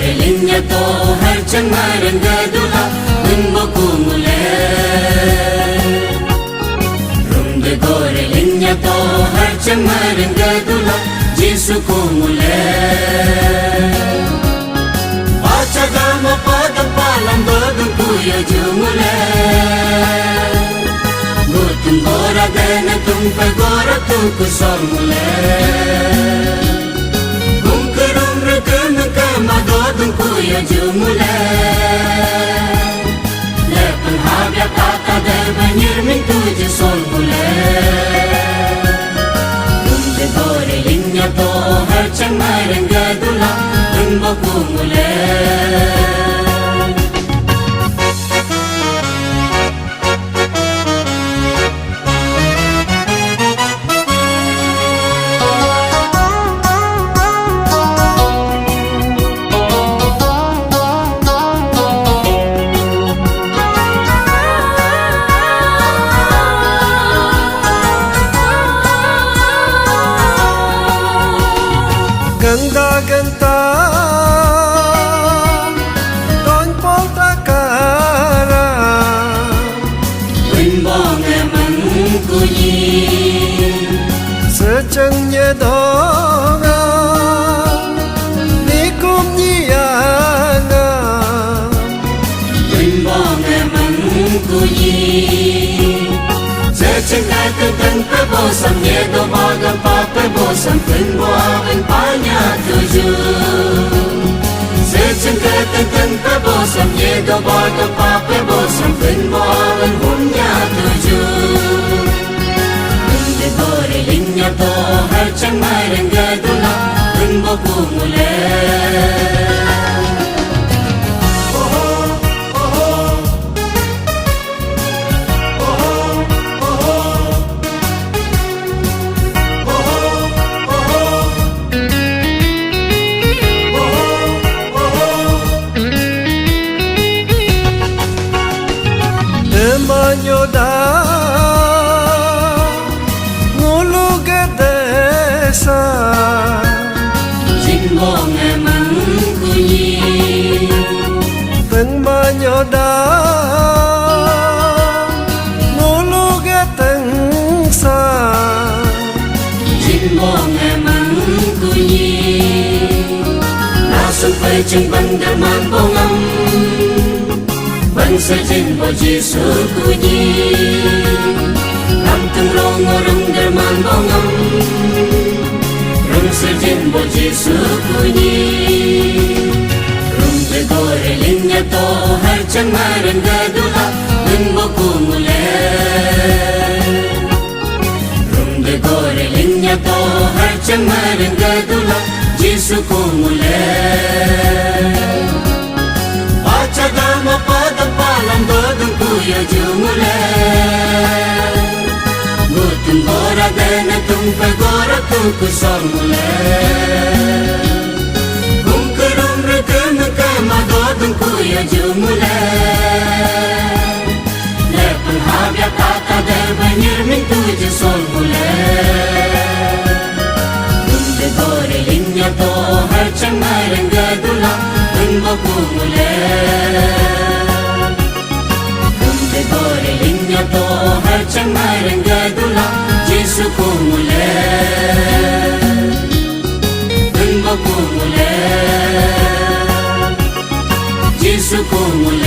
gorelinya to har cemaran gadula memboku mulai rumde gorelinya to har cemaran gadula jisuku mulai baca dama pada palam badung kuya jumulai gutum gora dana tumpa gora tuku somulai madodun kuya jumulai lepun habya kata der banyer min tuje sol bulai rumde gorelinya to har cemaran gadula memboku mulai ganda ganta don polta kara wimbong emang kunyi secengnya donga nikum nyanga wimbong emang kunyi secengkai tentang pebosan nyedo bagan pa pebosan penbuahan banyak tujuh secengkai tentang pebosan nyedo bagan pa pebosan penbuahan banyak tujuh rumde gorelinya to har cemaran gadula memboku mulai manyoda ngulu gedesa jimbong emang kunyi teng manyoda ngulu getengsa jimbong emang kunyi nasung peceng bandar mambongam bangsa jimbo jisu kunyi kanteng rongorong derman bongam rungsa jimbo jisu kunyi rumde gorelinya to har cemaran gadula memboku mulai rumde gorelinya to har cemaran gadula jisuku mulai baca dama pada palam badung kuya jumulai gutum gora dana tumpa gora tuku somulai kumkerum rekem kema badung kuya jumulai lepun habya kata der banyer min tuje sol bulai rumde gorelinya to har cemaran gadula memboku mulai rumde gorelinya to har cemaran gadula jisuku mulai memboku mulai jisuku mulai